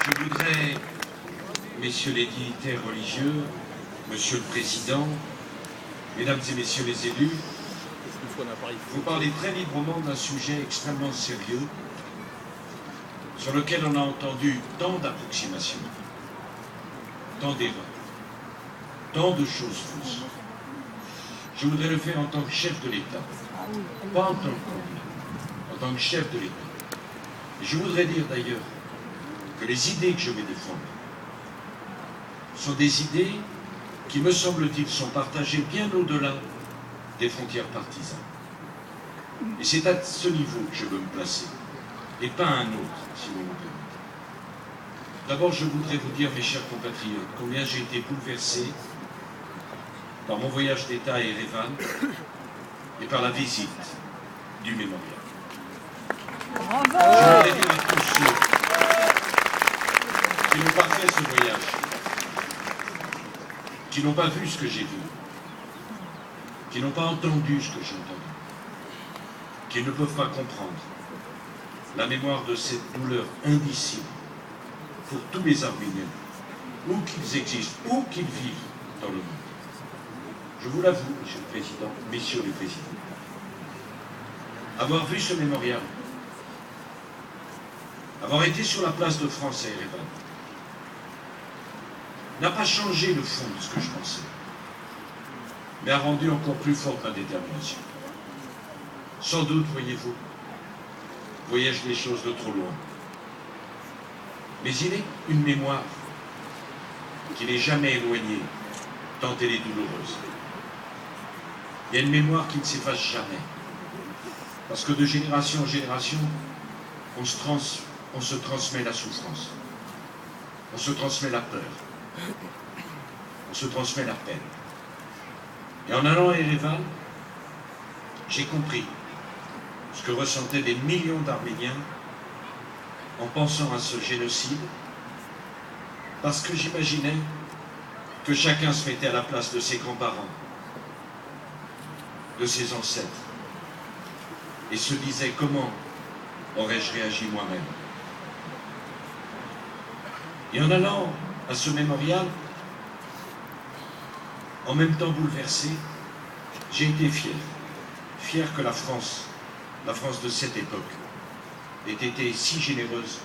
Je voudrais, messieurs les dignitaires religieux, monsieur le président, mesdames et messieurs les élus, vous parler très librement d'un sujet extrêmement sérieux sur lequel on a entendu tant d'approximations, tant d'erreurs, tant de choses fausses. Je voudrais le faire en tant que chef de l'État, pas en tant que candidat, en tant que chef de l'État. Et je voudrais dire d'ailleurs que les idées que je vais défendre sont des idées qui, me semble-t-il, sont partagées bien au-delà des frontières partisanes. Et c'est à ce niveau que je veux me placer, et pas à un autre, si vous me permettez. D'abord, je voudrais vous dire, mes chers compatriotes, combien j'ai été bouleversé par mon voyage d'État à Erevan et par la visite du mémorial. Je voudrais dire à tous ceux qui n'ont pas fait ce voyage, qui n'ont pas vu ce que j'ai vu, qui n'ont pas entendu ce que j'ai entendu, qui ne peuvent pas comprendre la mémoire de cette douleur indicible pour tous les Arméniens, où qu'ils existent, où qu'ils vivent dans le monde. Je vous l'avoue, monsieur le Président, messieurs les présidents, avoir vu ce mémorial, avoir été sur la place de France à Erevan, n'a pas changé le fond de ce que je pensais, mais a rendu encore plus forte ma détermination. Sans doute, voyez-vous, voyage les choses de trop loin. Mais il est une mémoire qui n'est jamais éloignée, tant elle est douloureuse. Il y a une mémoire qui ne s'efface jamais. Parce que de génération en génération, on se transmet la souffrance. On se transmet la peur. On se transmet la peine. Et en allant à Erevan, j'ai compris ce que ressentaient des millions d'Arméniens en pensant à ce génocide, parce que j'imaginais que chacun se mettait à la place de ses grands-parents, de ses ancêtres, et se disait comment aurais-je réagi moi-même. Et en allant à ce mémorial, en même temps bouleversé, j'ai été fier que la France de cette époque, ait été si généreuse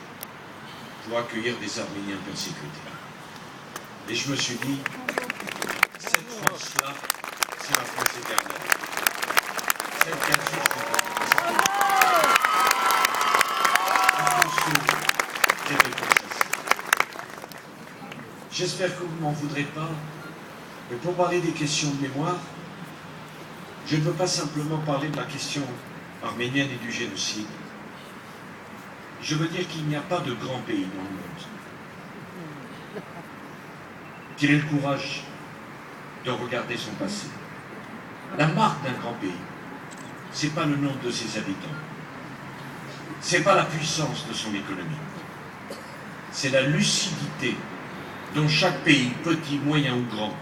pour accueillir des Arméniens persécutés. Et je me suis dit, cette France-là, c'est la France éternelle. Celle qui a su la France qui avait pourchassé. J'espère que vous ne m'en voudrez pas, mais pour parler des questions de mémoire, je ne veux pas simplement parler de la question arménienne et du génocide. Je veux dire qu'il n'y a pas de grand pays dans le monde qui ait le courage de regarder son passé. La marque d'un grand pays, ce n'est pas le nombre de ses habitants, ce n'est pas la puissance de son économie, c'est la lucidité dont chaque pays, petit, moyen ou grand,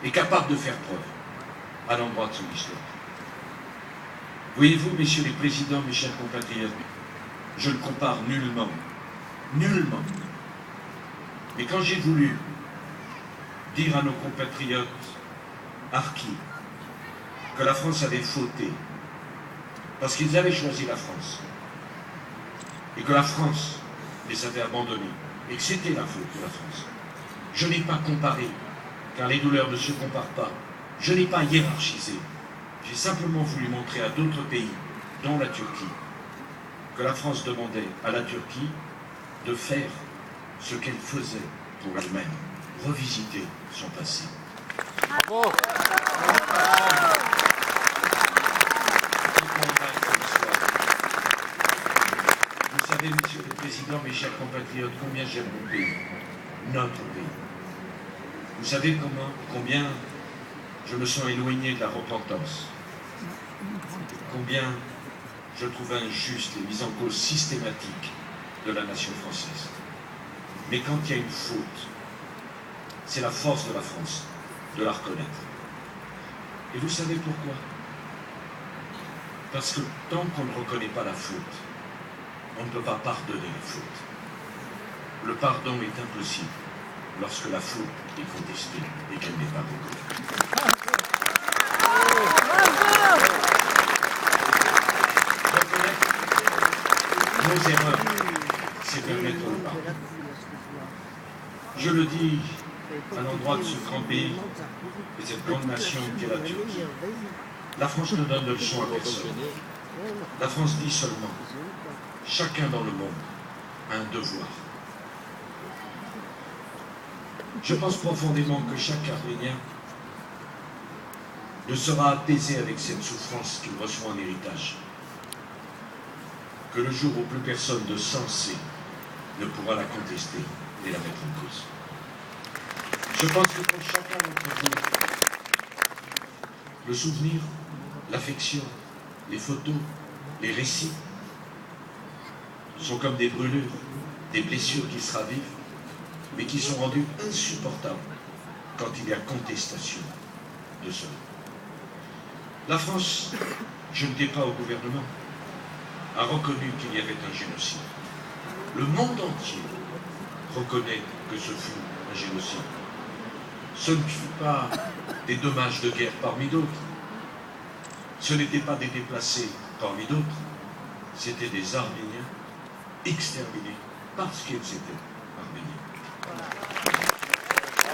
est capable de faire preuve à l'endroit de son histoire. Voyez-vous, messieurs les présidents, mes chers compatriotes, je ne compare nullement, nullement. Mais quand j'ai voulu dire à nos compatriotes harkis que la France avait fauté, parce qu'ils avaient choisi la France, et que la France les avait abandonnés, et que c'était la faute de la France, je n'ai pas comparé, car les douleurs ne se comparent pas, je n'ai pas hiérarchisé. J'ai simplement voulu montrer à d'autres pays, dont la Turquie, que la France demandait à la Turquie de faire ce qu'elle faisait pour elle-même, revisiter son passé. Bravo. Vous savez, monsieur le Président, mes chers compatriotes, combien j'aime mon pays, notre pays. Vous savez combien je me sens éloigné de la repentance. Combien je trouve injuste les mises en cause systématiques de la nation française. Mais quand il y a une faute, c'est la force de la France de la reconnaître. Et vous savez pourquoi? Parce que tant qu'on ne reconnaît pas la faute, on ne peut pas pardonner la faute. le pardon est impossible lorsque la faute est contestée et qu'elle n'est pas reconnue. Reconnaître nos erreurs, c'est permettre le pardon. Je le dis à l'endroit de ce grand pays et cette grande nation qu'est la Turquie. La France ne donne de leçon à personne. La France dit seulement, chacun dans le monde a un devoir. Je pense profondément que chaque Arménien ne sera apaisé avec cette souffrance qu'il reçoit en héritage. Que le jour où plus personne de sensé ne pourra la contester et la mettre en cause. Je pense que pour chacun d'entre vous, le souvenir, l'affection, les photos, les récits sont comme des brûlures, des blessures qui se ravivent, mais qui sont rendues insupportables quand il y a contestation de cela. La France, je ne dis pas au gouvernement, a reconnu qu'il y avait un génocide. Le monde entier reconnaît que ce fut un génocide. Ce ne fut pas des dommages de guerre parmi d'autres. Ce n'étaient pas des déplacés parmi d'autres. C'était des Arméniens exterminés parce qu'ils étaient Arméniens.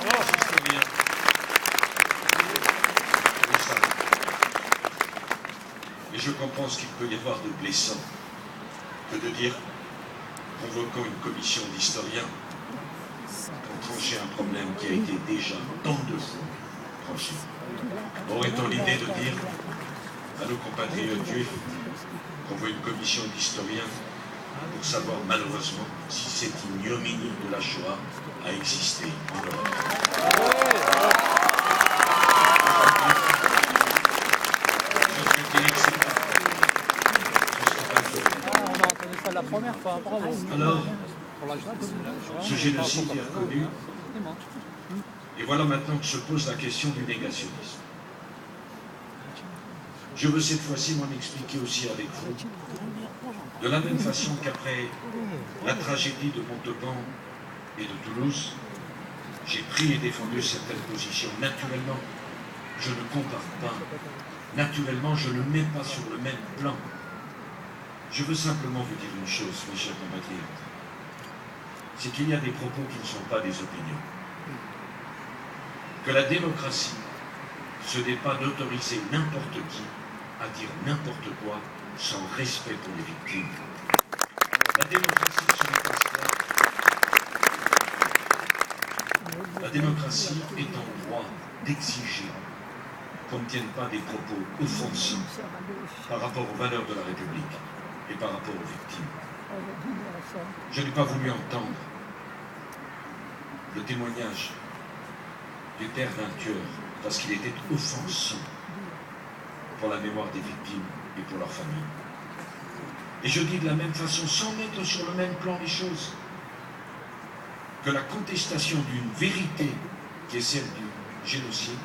Alors, historiens, vous savez. Et je comprends ce qu'il peut y avoir de blessant que de dire, convoquant une commission d'historiens pour trancher un problème qui a été déjà tant de fois tranché. Aurait-on l'idée de dire à nos compatriotes juifs qu'on veut une commission d'historiens pour savoir malheureusement si cette ignominie de la Shoah a existé en Europe. La première fois, bravo. Alors, ce génocide est reconnu, et voilà maintenant que se pose la question du négationnisme. Je veux cette fois-ci m'en expliquer aussi avec vous, de la même façon qu'après la tragédie de Montauban et de Toulouse, j'ai pris et défendu certaines positions. Naturellement, je ne compare pas, naturellement, je ne mets pas sur le même plan. Je veux simplement vous dire une chose, mes chers compatriotes, c'est qu'il y a des propos qui ne sont pas des opinions. Que la démocratie, ce n'est pas d'autoriser n'importe qui à dire n'importe quoi sans respect pour les victimes. La démocratie, ce n'est pas cela. La démocratie est en droit d'exiger qu'on ne tienne pas des propos offensants par rapport aux valeurs de la République et par rapport aux victimes. Je n'ai pas voulu entendre le témoignage du père d'un tueur parce qu'il était offensant pour la mémoire des victimes et pour leur famille. Et je dis de la même façon, sans mettre sur le même plan les choses, que la contestation d'une vérité qui est celle du génocide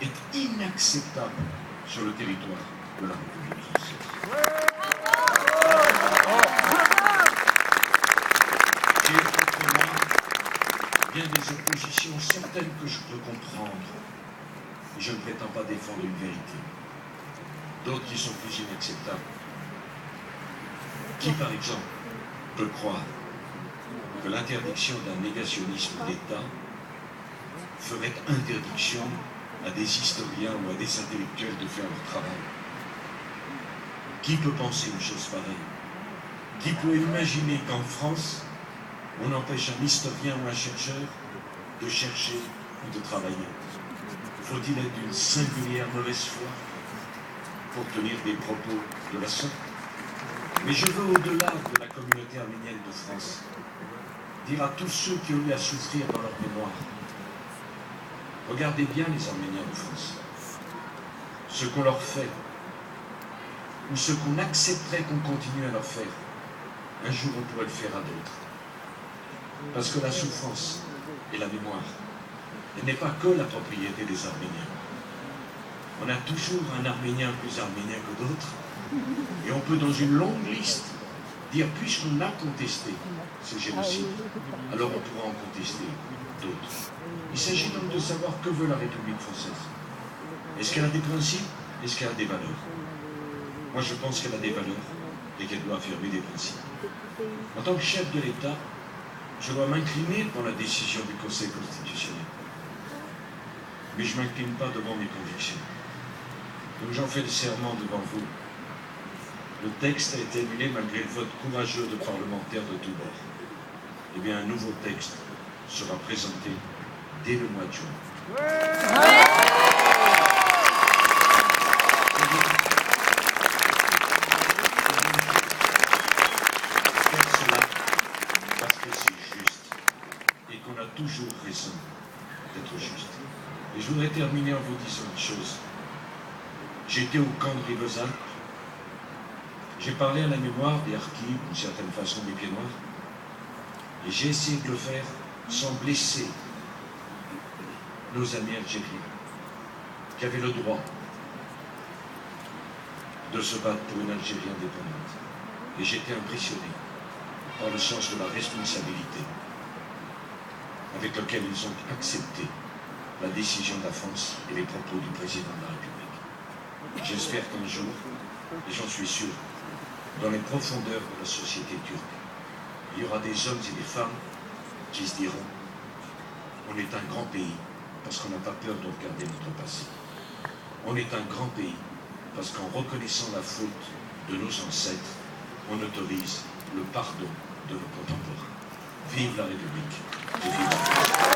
est inacceptable sur le territoire de la République française. J'ai contre moi bien des oppositions, certaines que je peux comprendre, et je ne prétends pas défendre une vérité. D'autres qui sont plus inacceptables. Qui, par exemple, peut croire que l'interdiction d'un négationnisme d'État ferait interdiction à des historiens ou à des intellectuels de faire leur travail? Qui peut penser une chose pareille? Qui peut imaginer qu'en France, on empêche un historien ou un chercheur de chercher ou de travailler? Faut-il être d'une singulière mauvaise foi pour tenir des propos de la sorte? Mais je veux, au-delà de la communauté arménienne de France, dire à tous ceux qui ont eu à souffrir dans leur mémoire, regardez bien les Arméniens de France, ce qu'on leur fait, ou ce qu'on accepterait qu'on continue à leur faire, un jour on pourrait le faire à d'autres. Parce que la souffrance et la mémoire, elle n'est pas que la propriété des Arméniens. On a toujours un Arménien plus arménien que d'autres, et on peut, dans une longue liste, dire puisqu'on a contesté ce génocide, alors on pourra en contester d'autres. Il s'agit donc de savoir que veut la République française. Est-ce qu'elle a des principes? Est-ce qu'elle a des valeurs? Moi, je pense qu'elle a des valeurs et qu'elle doit affirmer des principes. En tant que chef de l'État, je dois m'incliner devant la décision du Conseil constitutionnel. Mais je ne m'incline pas devant mes convictions. Donc j'en fais le serment devant vous. Le texte a été annulé malgré le vote courageux de parlementaires de tous bords. Eh bien, un nouveau texte sera présenté dès le mois de juin. Faire cela parce que c'est juste et qu'on a toujours raison d'être juste. Et je voudrais terminer en vous disant une chose. J'étais au camp de Rivesaltes. J'ai parlé à la mémoire des harkis, d'une certaine façon des pieds noirs, et j'ai essayé de le faire sans blesser nos amis algériens, qui avaient le droit de se battre pour une Algérie indépendante. Et j'étais impressionné par le sens de la responsabilité avec lequel ils ont accepté la décision de la France et les propos du président de la République. J'espère qu'un jour, et j'en suis sûr, dans les profondeurs de la société turque, il y aura des hommes et des femmes qui se diront « On est un grand pays parce qu'on n'a pas peur de regarder notre passé. On est un grand pays parce qu'en reconnaissant la faute de nos ancêtres, on autorise le pardon de nos contemporains. Vive la République et vive la France. »